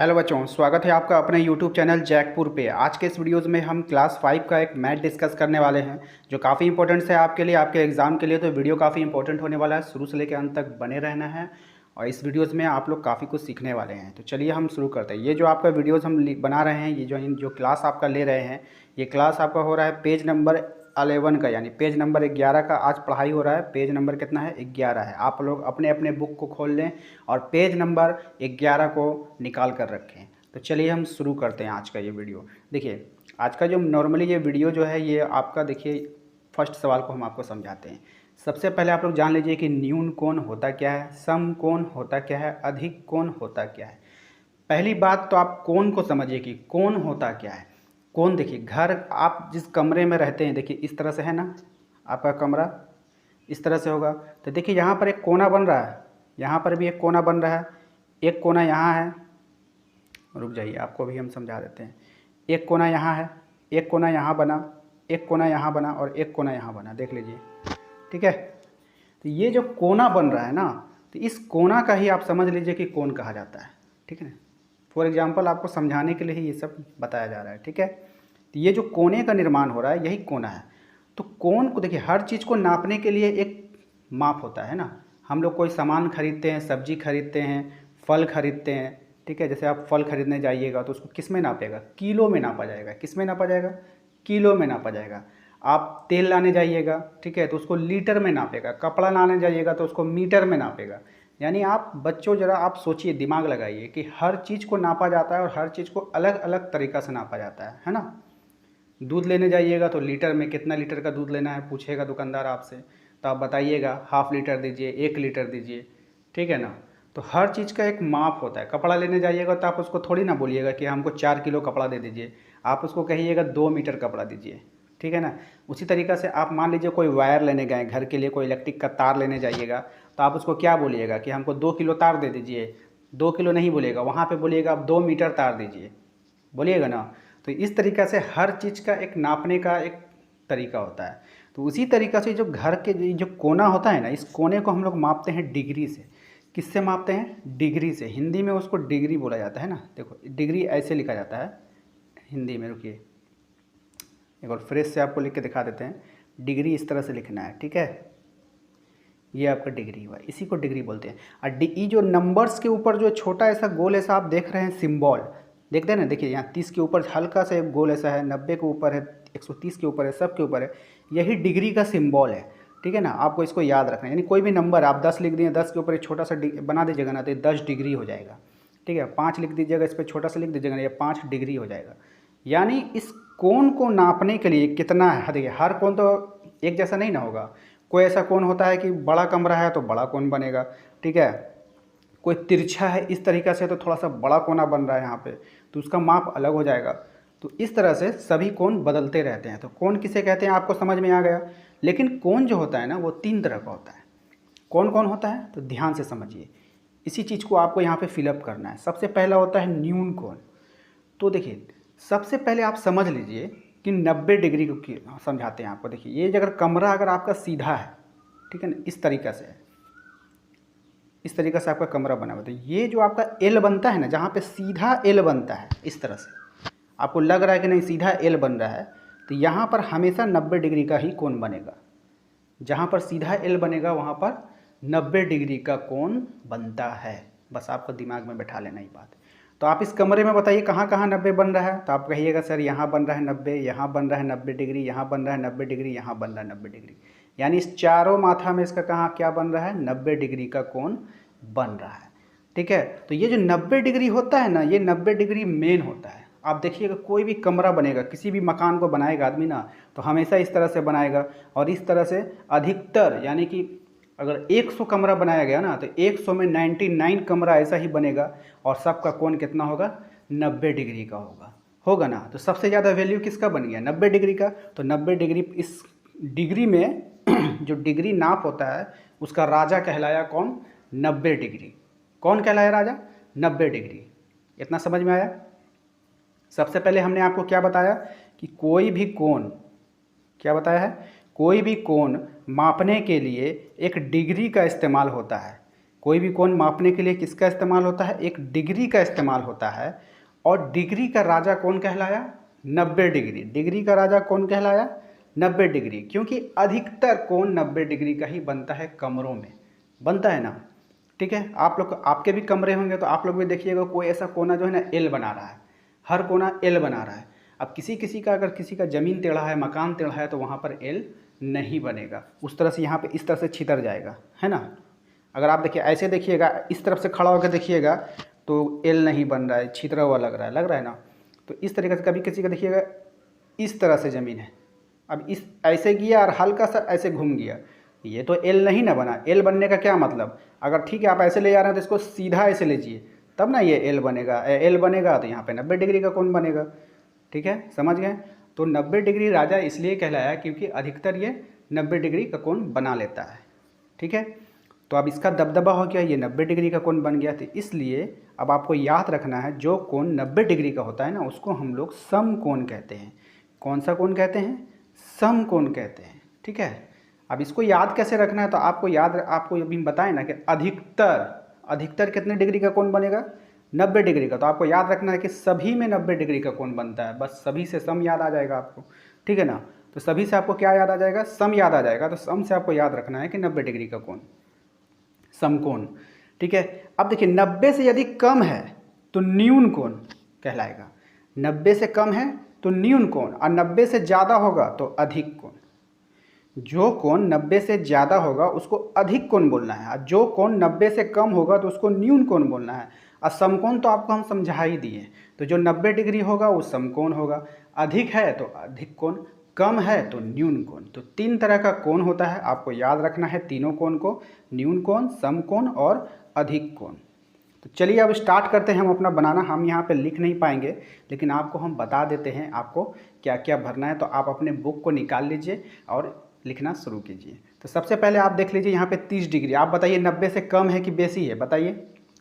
Hello बच्चों, स्वागत है आपका अपने YouTube चैनल जैकपुर पे। आज के इस वीडियोज़ में हम क्लास 5 का एक मैथ डिस्कस करने वाले हैं जो काफ़ी इंपॉर्टेंट है आपके लिए, आपके एग्ज़ाम के लिए। तो वीडियो काफ़ी इंपॉर्टेंट होने वाला है, शुरू से लेकर अंत तक बने रहना है और इस वीडियोज़ में आप लोग काफ़ी कुछ सीखने वाले हैं। तो चलिए हम शुरू करते हैं। ये जो आपका वीडियोज़ हम बना रहे हैं, ये जो क्लास आपका ले रहे हैं, ये क्लास आपका हो रहा है पेज नंबर 11 का, यानी पेज नंबर 11 का आज पढ़ाई हो रहा है। पेज नंबर कितना है? 11 है। आप लोग अपने अपने बुक को खोल लें और पेज नंबर 11 को निकाल कर रखें। तो चलिए हम शुरू करते हैं आज का ये वीडियो। देखिए, आज का जो नॉर्मली ये वीडियो जो है, ये आपका देखिए फर्स्ट सवाल को हम आपको समझाते हैं। सबसे पहले आप लोग जान लीजिए कि न्यून कोण होता क्या है, सम कोण होता क्या है, अधिक कोण होता क्या है। पहली बात तो आप कोण को समझिए कि कोण होता क्या है। कोण देखिए, घर आप जिस कमरे में रहते हैं, देखिए इस तरह से है ना, आपका कमरा इस तरह से होगा। तो देखिए यहाँ पर एक कोना बन रहा है, यहाँ पर भी एक कोना बन रहा है, एक कोना यहाँ है। रुक जाइए, आपको भी हम समझा देते हैं। एक कोना यहाँ है, एक कोना यहाँ बना, एक कोना यहाँ बना और एक कोना यहाँ बना, देख लीजिए। ठीक है, तो ये जो कोना बन रहा है ना, तो इस कोना का ही आप समझ लीजिए कि कोण कहा जाता है। ठीक है ना, फॉर एग्जांपल आपको समझाने के लिए ही ये सब बताया जा रहा है। ठीक है, तो ये जो कोने का निर्माण हो रहा है, यही कोना है। तो कोण को देखिए, हर चीज़ को नापने के लिए एक माप होता है ना। हम लोग कोई सामान खरीदते हैं, सब्जी खरीदते हैं, फल खरीदते हैं। ठीक है, जैसे आप फल खरीदने जाइएगा तो उसको किस में नापेगा? किलो में नापा जाएगा। किस में नापा जाएगा? किलो में नापा जाएगा। आप तेल लाने जाइएगा, ठीक है, तो उसको लीटर में नापेगा। कपड़ा लाने जाइएगा तो उसको मीटर में नापेगा। यानी आप बच्चों ज़रा आप सोचिए, दिमाग लगाइए कि हर चीज़ को नापा जाता है और हर चीज़ को अलग अलग तरीक़ा से नापा जाता है ना। दूध लेने जाइएगा तो लीटर में कितना लीटर का दूध लेना है पूछेगा दुकानदार आपसे, तो आप बताइएगा हाफ़ लीटर दीजिए, 1 लीटर दीजिए। ठीक है ना, तो हर चीज़ का एक माप होता है। कपड़ा लेने जाइएगा तो आप उसको थोड़ी ना बोलिएगा कि हमको 4 किलो कपड़ा दे दीजिए, आप उसको कहिएगा 2 मीटर कपड़ा दीजिए। ठीक है ना, उसी तरीक़ा से आप मान लीजिए कोई वायर लेने गए घर के लिए, कोई इलेक्ट्रिक का तार लेने जाइएगा, तो आप उसको क्या बोलिएगा कि हमको 2 किलो तार दे दीजिए। 2 किलो नहीं बोलिएगा, वहाँ पे बोलिएगा आप 2 मीटर तार दीजिए, बोलिएगा ना। तो इस तरीक़ा से हर चीज़ का एक नापने का एक तरीका होता है। तो उसी तरीक़ा से जो घर के जो कोना होता है ना, इस कोने को हम लोग मापते हैं डिग्री से। किससे मापते हैं? डिग्री से। हिंदी में उसको डिग्री बोला जाता है ना। देखो, डिग्री ऐसे लिखा जाता है हिंदी में। रुकिए, एक और फ्रेश से आपको लिख के दिखा देते हैं। डिग्री इस तरह से लिखना है। ठीक है, ये आपका डिग्री हुआ, इसी को डिग्री बोलते हैं। और ये जो नंबर्स के ऊपर जो छोटा ऐसा गोल ऐसा आप देख रहे हैं सिंबल, देखते हैं ना, देखिए यहाँ 30 के ऊपर हल्का सा एक गोल ऐसा है, 90 के ऊपर है, 130 के ऊपर है, सब के ऊपर है, यही डिग्री का सिंबल है। ठीक है ना, आपको इसको याद रखना है। यानी कोई भी नंबर आप 10 लिख दिए, 10 के ऊपर एक छोटा सा बना दीजिएगा ना, तो 10 डिग्री हो जाएगा। ठीक है, 5 लिख दीजिएगा, इस पर छोटा सा लिख दीजिएगा ना, ये 5 डिग्री हो जाएगा। यानी इस कोण को नापने के लिए कितना है, देखिए हर कोण तो एक जैसा नहीं ना होगा। कोई ऐसा कोण होता है कि बड़ा कमरा है तो बड़ा कोण बनेगा। ठीक है, कोई तिरछा है इस तरीक़ा से तो थोड़ा सा बड़ा कोना बन रहा है यहाँ पे, तो उसका माप अलग हो जाएगा। तो इस तरह से सभी कोण बदलते रहते हैं। तो कोण किसे कहते हैं आपको समझ में आ गया। लेकिन कोण जो होता है ना, वो 3 तरह का होता है। कौन कौन होता है? तो ध्यान से समझिए, इसी चीज़ को आपको यहाँ पे फिलअप करना है। सबसे पहला होता है न्यून कोण। तो देखिए, सबसे पहले आप समझ लीजिए कि 90 डिग्री को समझाते हैं आपको। देखिए, ये अगर कमरा अगर आपका सीधा है, ठीक है ना, इस तरीक़ा से है, इस तरीक़े से आपका कमरा बना हुआ, तो ये जो आपका एल बनता है ना, जहाँ पे सीधा एल बनता है, इस तरह से आपको लग रहा है कि नहीं सीधा एल बन रहा है, तो यहाँ पर हमेशा 90 डिग्री का ही कोण बनेगा। जहाँ पर सीधा एल बनेगा वहाँ पर 90 डिग्री का कोण बनता है। बस आपको दिमाग में बैठा लेना ही बात। तो आप इस कमरे में बताइए कहाँ कहाँ 90 बन रहा है, तो आप कहिएगा सर यहाँ बन रहा है 90, यहाँ बन रहा है 90 डिग्री, यहाँ बन रहा है 90 डिग्री, यहाँ बन रहा है 90 डिग्री। यानी इस चारों माथा में इसका कहाँ क्या बन रहा है? 90 डिग्री का कोण बन रहा है। ठीक है, तो ये जो 90 डिग्री होता है ना, ये 90 डिग्री मेन होता है। आप देखिएगा कोई भी कमरा बनेगा, किसी भी मकान को बनाएगा आदमी ना, तो हमेशा इस तरह से बनाएगा। और इस तरह से अधिकतर, यानी कि अगर 100 कमरा बनाया गया ना, तो 100 में 99 कमरा ऐसा ही बनेगा और सबका कोण कितना होगा? 90 डिग्री का होगा ना। तो सबसे ज़्यादा वैल्यू किसका बन गया? 90 डिग्री का। तो 90 डिग्री, इस डिग्री में जो डिग्री नाप होता है उसका राजा कहलाया कौन? 90 डिग्री। कौन कहलाया राजा? 90 डिग्री। इतना समझ में आया? सबसे पहले हमने आपको क्या बताया कि कोई भी कोण, क्या बताया है? कोई भी कोण मापने के लिए एक डिग्री का इस्तेमाल होता है। कोई भी कोण मापने के लिए किसका इस्तेमाल होता है, एक डिग्री का इस्तेमाल होता है। और डिग्री का राजा कौन कहलाया, 90 डिग्री। डिग्री का राजा कौन कहलाया, 90 डिग्री, क्योंकि अधिकतर कोण 90 डिग्री का ही बनता है, कमरों में बनता है ना। ठीक है, आप लोग आपके भी कमरे होंगे तो आप लोग भी देखिएगा कोई ऐसा कोना जो है ना एल बना रहा है, हर कोना एल बना रहा है। अब किसी किसी का, अगर किसी का ज़मीन टेढ़ा है, मकान टेढ़ा है, तो वहाँ पर एल नहीं बनेगा, उस तरह से यहाँ पे इस तरह से छितर जाएगा, है ना। अगर आप देखिए ऐसे देखिएगा, इस तरफ से खड़ा होकर देखिएगा तो एल नहीं बन रहा है, छितरा हुआ लग रहा है ना। तो इस तरीके से कभी किसी का देखिएगा इस तरह से ज़मीन है, अब इस ऐसे किया और हल्का सा ऐसे घूम गया, ये तो एल नहीं ना बना। एल बनने का क्या मतलब, अगर ठीक है आप ऐसे ले जा रहे हैं तो इसको सीधा ऐसे लीजिए, तब ना ये एल बनेगा। एल बनेगा तो यहाँ पे 90 डिग्री का कोण बनेगा। ठीक है, समझ गए। तो 90 डिग्री राजा इसलिए कहलाया क्योंकि अधिकतर ये 90 डिग्री का कोण बना लेता है। ठीक है, तो अब इसका दबदबा हो गया, ये 90 डिग्री का कोण बन गया। तो इसलिए अब आपको याद रखना है, जो कोण 90 डिग्री का होता है ना, उसको हम लोग समकोण कहते हैं। कौन सा कोण कहते हैं, समकोण कहते हैं। ठीक है, अब इसको याद कैसे रखना है, तो आपको अभी बताएं ना कि अधिकतर कितने डिग्री का कोण बनेगा, 90 डिग्री का। तो आपको याद रखना है कि सभी में 90 डिग्री का कोण बनता है, बस सभी से सम याद आ जाएगा आपको। ठीक है ना, तो सभी से आपको क्या याद आ जाएगा, सम याद आ जाएगा। तो सम से आपको याद रखना है कि 90 डिग्री का कोण समकोण। ठीक है, अब देखिए 90 से यदि कम है तो न्यून कोण कहलाएगा। 90 से कम है तो न्यून कोण, और 90 से ज़्यादा होगा तो अधिक कोण। जो कोण 90 से ज़्यादा होगा उसको अधिक कोण बोलना है, और जो कोण 90 से कम होगा तो उसको न्यून कोण बोलना है। और समकोण तो आपको हम समझा ही दिए, तो जो 90 डिग्री होगा वो समकोण होगा, अधिक है तो अधिक कोण, कम है तो न्यून कोण। तो 3 तरह का कोण होता है, आपको याद रखना है तीनों कोण को, न्यून कोण, समकोण और अधिक कोण। तो चलिए अब स्टार्ट करते हैं हम अपना बनाना। हम यहाँ पे लिख नहीं पाएंगे, लेकिन आपको हम बता देते हैं आपको क्या क्या भरना है। तो आप अपने बुक को निकाल लीजिए और लिखना शुरू कीजिए। तो सबसे पहले आप देख लीजिए यहाँ पे 30 डिग्री। आप बताइए 90 से कम है कि बेसी है, बताइए।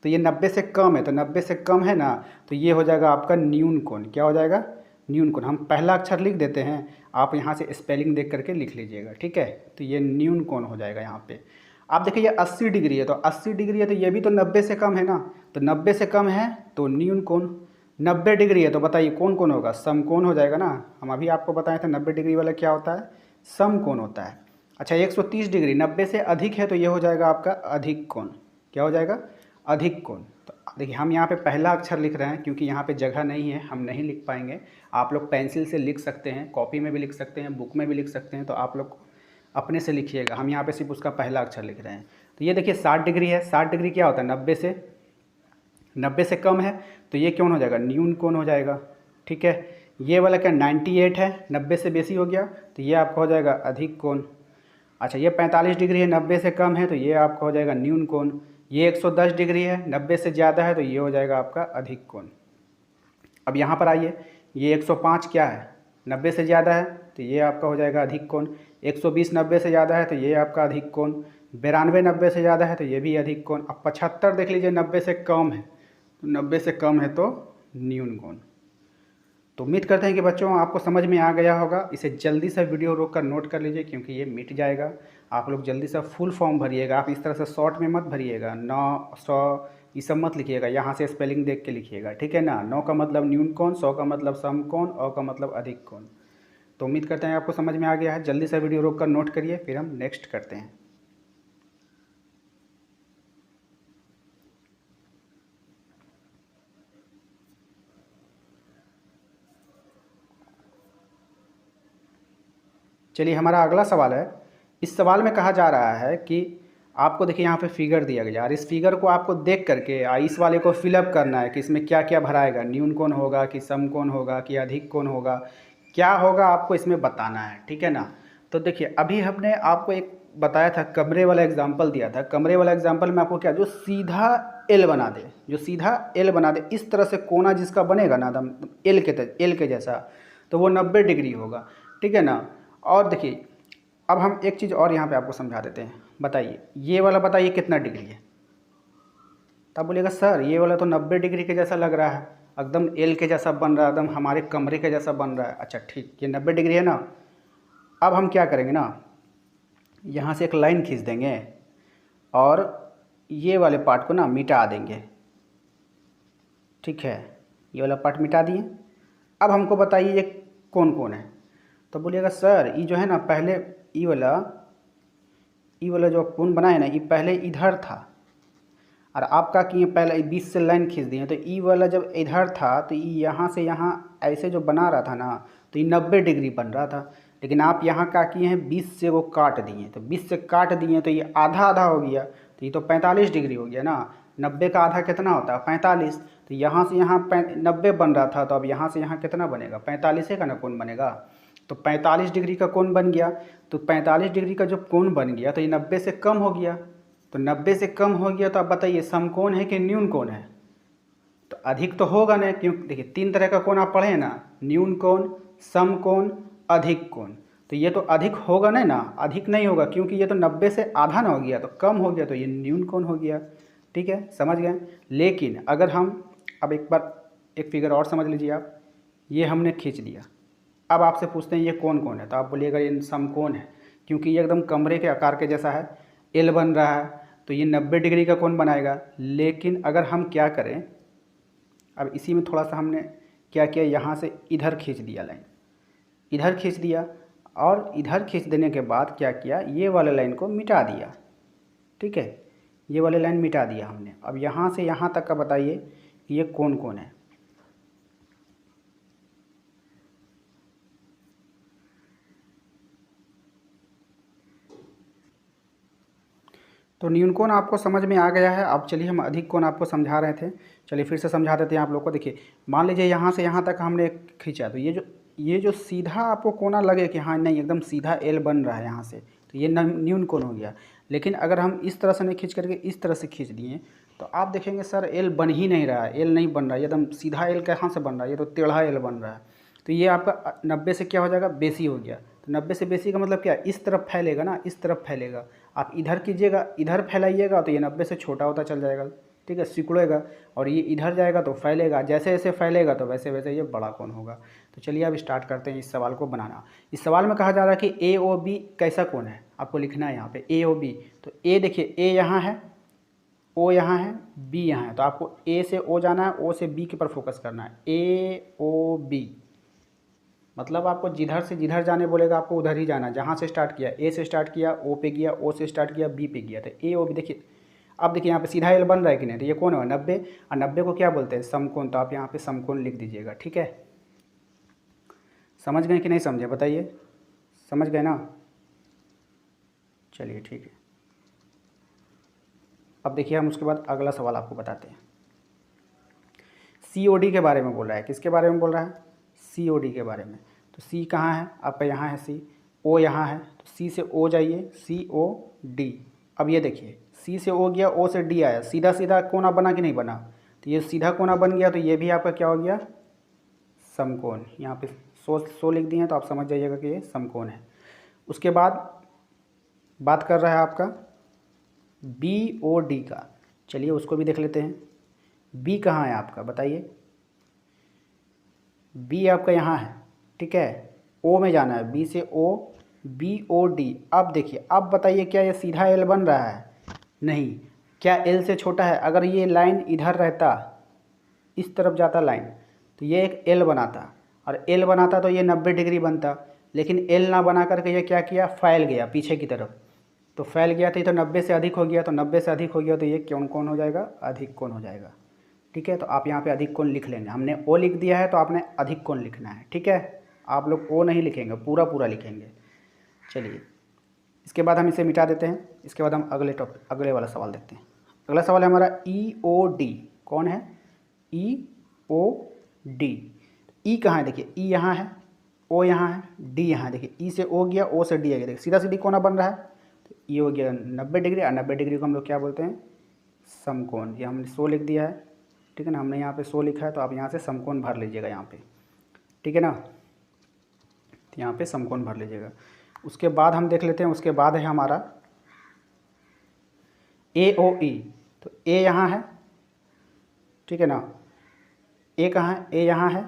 तो ये 90 से कम है, तो 90 से कम है ना, तो ये हो जाएगा आपका न्यून कोण। क्या हो जाएगा, न्यून कोण। हम पहला अक्षर लिख देते हैं, आप यहाँ से स्पेलिंग देख करके लिख लीजिएगा। ठीक है, तो ये न्यून कोण हो जाएगा यहाँ पे। आप देखिए ये 80 डिग्री है, तो 80 डिग्री है तो ये भी तो 90 से कम है ना, तो 90 से कम है तो न्यून कोण। 90 डिग्री है तो बताइए कौन कौन होगा, समकोण हो जाएगा ना। हम अभी आपको बताए थे 90 डिग्री वाला क्या होता है, समकोण होता है। अच्छा 130 डिग्री 90 से अधिक है तो ये हो जाएगा आपका अधिक कोण। क्या हो जाएगा, अधिक कोण। तो देखिए हम यहाँ पे पहला अक्षर लिख रहे हैं क्योंकि यहाँ पे जगह नहीं है, हम नहीं लिख पाएंगे। आप लोग पेंसिल से लिख सकते हैं, कॉपी में भी लिख सकते हैं, बुक में भी लिख सकते हैं, तो आप लोग अपने से लिखिएगा। हम यहाँ पे सिर्फ उसका पहला अक्षर लिख रहे हैं। तो ये देखिए 60 डिग्री है, 60 डिग्री क्या होता है, 90 से कम है, तो ये कौन हो जाएगा, न्यून कोण हो जाएगा। ठीक है, ये वाला क्या 98 है, 90 से बेसी हो गया, तो ये आपका हो जाएगा अधिक कोण। अच्छा ये 45 डिग्री है, 90 से कम है, तो ये आपका हो जाएगा न्यून कोण। ये 110 डिग्री है, 90 से ज़्यादा है, तो ये हो जाएगा आपका अधिक कोण। अब यहाँ पर आइए, ये 105 क्या है, 90 से ज़्यादा है, तो ये आपका हो जाएगा अधिक कोण। 120 90 से ज़्यादा है तो ये आपका अधिक कोण। 92 90 से ज़्यादा है तो ये भी अधिक कोण। अब 75 देख लीजिए, 90 से कम है, तो 90 से कम है तो न्यून कोण। तो उम्मीद करते हैं कि बच्चों आपको समझ में आ गया होगा। इसे जल्दी से वीडियो रोक कर नोट कर लीजिए क्योंकि ये मिट जाएगा। आप लोग जल्दी से फुल फॉर्म भरिएगा, आप इस तरह से शॉर्ट में मत भरिएगा। 9 100 ये सब मत लिखिएगा, यहाँ से स्पेलिंग देख के लिखिएगा। ठीक है ना, 9 का मतलब न्यून कोण, 100 का मतलब समकोण, और का मतलब अधिक कोण। तो उम्मीद करते हैं आपको समझ में आ गया है। जल्दी से वीडियो रोक कर नोट करिए, फिर हम नेक्स्ट करते हैं। चलिए हमारा अगला सवाल है। इस सवाल में कहा जा रहा है कि आपको देखिए यहाँ पे फिगर दिया गया और इस फिगर को आपको देख करके इस वाले को फिलअप करना है कि इसमें क्या क्या भराएगा, न्यून कोण होगा कि समकोण होगा कि अधिक कोण होगा, क्या होगा आपको इसमें बताना है। ठीक है ना, तो देखिए अभी हमने आपको एक बताया था, कमरे वाला एग्जाम्पल दिया था। कमरे वाला एग्जाम्पल में आपको क्या, जो सीधा एल बना दे, जो सीधा एल बना दे, इस तरह से कोना जिसका बनेगा ना एकदम एल के जैसा, तो वो 90 डिग्री होगा। ठीक है ना, और देखिए अब हम एक चीज़ और यहाँ पे आपको समझा देते हैं। बताइए ये वाला, बताइए कितना डिग्री है। तब बोलिएगा सर ये वाला तो 90 डिग्री के जैसा लग रहा है, एकदम एल के जैसा बन रहा है, एकदम हमारे कमरे के जैसा बन रहा है। अच्छा ठीक, ये 90 डिग्री है ना। अब हम क्या करेंगे ना, यहाँ से एक लाइन खींच देंगे और ये वाले पार्ट को ना मिटा देंगे, ठीक है। ये वाला पार्ट मिटा दिए। अब हमको बताइए ये कौन कौन है। तो बोलिएगा सर ये जो है ना पहले ई वाला जो कौन बनाए ना ये पहले इधर था, और आप क्या किए पहले 20 से लाइन खींच दिए। तो ई वाला जब इधर था तो ये यहाँ से यहाँ ऐसे जो बना रहा था ना तो ये 90 डिग्री बन रहा था, लेकिन आप यहाँ क्या किए हैं 20 से वो काट दिए। तो 20 से काट दिए तो ये आधा आधा हो गया, तो ये तो 45 डिग्री हो गया ना। 90 का आधा कितना होता है 45। तो यहाँ से यहाँ 90 बन रहा था, तो अब यहाँ से यहाँ कितना बनेगा 45 का ना कोण बनेगा। तो 45 डिग्री का कोण बन गया। तो 45 डिग्री का जो कोण बन गया तो ये 90 से कम हो गया। तो 90 से कम हो गया तो आप बताइए समकोण है कि न्यून कोण है। तो अधिक तो होगा ना, क्योंकि देखिए 3 तरह का कोण आप पढ़े हैं ना, न्यून कोण, समकोण, अधिक कोण। तो ये तो अधिक होगा ना, अधिक नहीं होगा क्योंकि ये तो 90 से आधा ना हो गया, तो कम हो गया, तो ये न्यून कोण हो गया। ठीक है, समझ गए। लेकिन अगर हम अब एक बार एक फिगर और समझ लीजिए आप, ये हमने खींच दिया। अब आपसे पूछते हैं ये कौन कौन है, तो आप बोलिएगा ये समकोण है, क्योंकि ये एकदम कमरे के आकार के जैसा है, एल बन रहा है, तो ये 90 डिग्री का कोण बनाएगा। लेकिन अगर हम क्या करें, अब इसी में थोड़ा सा हमने क्या किया, यहाँ से इधर खींच दिया लाइन, इधर खींच दिया, और इधर खींच देने के बाद क्या किया, ये वाले लाइन को मिटा दिया। ठीक है, ये वाले लाइन मिटा दिया हमने। अब यहाँ से यहाँ तक का बताइए कि ये कौन कौन है। तो न्यून कोण आपको समझ में आ गया है। अब चलिए हम अधिक कोण आपको समझा रहे थे, चलिए फिर से समझा देते हैं आप लोग को। देखिए मान लीजिए यहाँ से यहाँ तक हमने खींचा, तो ये जो सीधा आपको कोना लगे कि हाँ नहीं एकदम सीधा एल बन रहा है यहाँ से, तो ये न्यून कोण हो गया। लेकिन अगर हम इस तरह से नहीं खींच करके इस तरह से खींच दिए तो आप देखेंगे सर एल बन ही नहीं रहा है, एल नहीं बन रहा है, एकदम सीधा एल कहाँ से बन रहा है, ये तो टेढ़ा एल बन रहा है। तो ये आपका 90 से क्या हो जाएगा, बेसी हो गया। तो 90 से बेसी का मतलब क्या, इस तरफ फैलेगा ना, इस तरफ फैलेगा। आप इधर कीजिएगा, इधर फैलाइएगा तो ये 90 से छोटा होता चल जाएगा। ठीक है, सिकुड़ेगा, और ये इधर जाएगा तो फैलेगा, जैसे जैसे फैलेगा तो वैसे वैसे ये बड़ा कोण होगा। तो चलिए अब स्टार्ट करते हैं इस सवाल को बनाना। इस सवाल में कहा जा रहा है कि ए ओ बी कैसा कोण है, आपको लिखना है यहाँ पे ए ओ बी। तो ए देखिए, ए यहाँ है, ओ यहाँ है, बी यहाँ है, तो आपको ए से ओ जाना है, ओ से बी के पर फोकस करना है। ए ओ बी मतलब आपको जिधर से जिधर जाने बोलेगा आपको उधर ही जाना, जहाँ से स्टार्ट किया, ए से स्टार्ट किया, ओ पे गया, ओ से स्टार्ट किया, बी पे गया। तो ए ओ बी देखिए, अब देखिए यहाँ पे सीधा एल बन रहा है कि नहीं, तो ये कौन है 90, और 90 को क्या बोलते हैं समकोण। तो आप यहाँ पे समकोण लिख दीजिएगा। ठीक है, समझ गए कि नहीं समझे, बताइए, समझ गए ना। चलिए ठीक है, अब देखिए हम उसके बाद अगला सवाल आपको बताते हैं। COD के बारे में बोल रहा है, किसके बारे में बोल रहा है, COD के बारे में। तो सी कहाँ है आपका, यहाँ है सी, ओ यहाँ है, तो सी से ओ जाइए, COD। अब ये देखिए सी से ओ गया, ओ से डी आया, सीधा सीधा कोना बना कि नहीं बना, तो ये सीधा कोना बन गया, तो ये भी आपका क्या हो गया, समकोण। यहाँ पे सो लिख दिए हैं, तो आप समझ जाइएगा कि ये समकोण है। उसके बाद बात कर रहा है आपका BOD का, चलिए उसको भी देख लेते हैं। बी कहाँ है आपका, बताइए, बी आपका यहाँ है, ठीक है, ओ में जाना है, बी से ओ, BOD। अब देखिए, अब बताइए क्या ये सीधा एल बन रहा है, नहीं, क्या एल से छोटा है। अगर ये लाइन इधर रहता, इस तरफ जाता लाइन, तो ये एक एल बनाता, और एल बनाता तो ये 90 डिग्री बनता। लेकिन एल ना बना करके ये क्या किया, फैल गया पीछे की तरफ, तो फैल गया तो ये तो 90 से अधिक हो गया, तो 90 से अधिक हो गया तो ये कौन कौन हो जाएगा, अधिक कोण हो जाएगा। ठीक है, तो आप यहाँ पे अधिक कोण लिख लेंगे। हमने ओ लिख दिया है तो आपने अधिक कोण लिखना है। ठीक है, आप लोग ओ नहीं लिखेंगे, पूरा पूरा लिखेंगे। चलिए, इसके बाद हम इसे मिटा देते हैं। इसके बाद हम अगले वाला सवाल देखते हैं। अगला सवाल है हमारा EOD। कौन है, EOD। ई कहाँ है, देखिए ई यहाँ है, ओ यहाँ है, डी यहाँ है। देखिए ई से ओ गया, ओ से डी आ गया, देखिए सीधा सीधी कोना बन रहा है, तो ये हो गया 90 डिग्री, और 90 डिग्री को हम लोग क्या बोलते हैं, समकोण। ये हमने 100 लिख दिया है, ठीक है ना, हमने यहाँ पे 100 लिखा है, तो आप यहाँ से समकोण भर लीजिएगा यहाँ पे, ठीक है ना, तो यहाँ पे समकोण भर लीजिएगा। उसके बाद हम देख लेते हैं, उसके बाद है हमारा AOE। तो ए यहाँ है, ठीक है ना, ए कहाँ है, ए यहाँ है,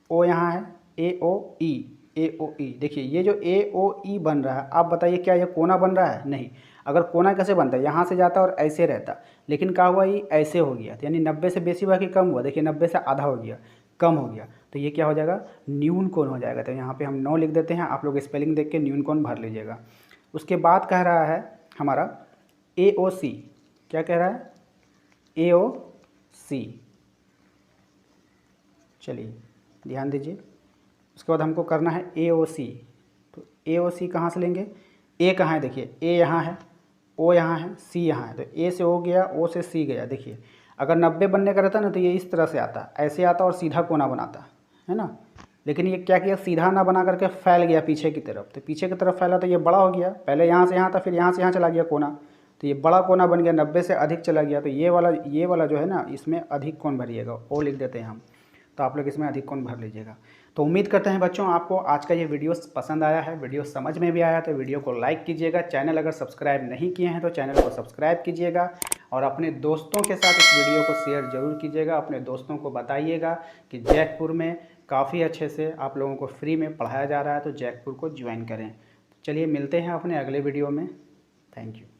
ओ यहाँ है, AOE। AOE। देखिए ये जो AOE बन रहा है, आप बताइए क्या ये कोना बन रहा है? नहीं। अगर कोना कैसे बनता है, यहाँ से जाता और ऐसे रहता, लेकिन क्या हुआ, ये ऐसे हो गया, यानी 90 से बेसी बाकी कम हुआ। देखिए 90 से आधा हो गया, कम हो गया, तो ये क्या हो जाएगा, न्यून कोण हो जाएगा। तो यहाँ पे हम 9 लिख देते हैं, आप लोग स्पेलिंग देख के न्यून कोण भर लीजिएगा। उसके बाद कह रहा है हमारा AOC, क्या कह रहा है, AOC। चलिए ध्यान दीजिए, उसके बाद हमको करना है AOC। तो AOC कहाँ से लेंगे, A कहाँ है, देखिए A यहाँ है, O यहाँ है, C यहाँ है, तो A से O गया, O से C गया। देखिए अगर 90 बनने का रहता ना तो ये इस तरह से आता, ऐसे आता और सीधा कोना बनाता है ना, लेकिन ये क्या किया, सीधा ना बना करके फैल गया पीछे की तरफ। तो पीछे की तरफ फैला तो ये बड़ा हो गया, पहले यहाँ से यहाँ था, फिर यहाँ से यहाँ चला गया कोना, तो ये बड़ा कोना बन गया, 90 से अधिक चला गया। तो ये वाला जो है ना, इसमें अधिक कोण भरिएगा, O लिख देते हैं हम, तो आप लोग इसमें अधिक कोण भर लीजिएगा। तो उम्मीद करते हैं बच्चों आपको आज का ये वीडियो पसंद आया है, वीडियो समझ में भी आया, तो वीडियो को लाइक कीजिएगा। चैनल अगर सब्सक्राइब नहीं किए हैं तो चैनल को सब्सक्राइब कीजिएगा, और अपने दोस्तों के साथ इस वीडियो को शेयर ज़रूर कीजिएगा। अपने दोस्तों को बताइएगा कि जैकपुर में काफ़ी अच्छे से आप लोगों को फ्री में पढ़ाया जा रहा है, तो जैकपुर को ज्वाइन करें। चलिए मिलते हैं अपने अगले वीडियो में। Thank you.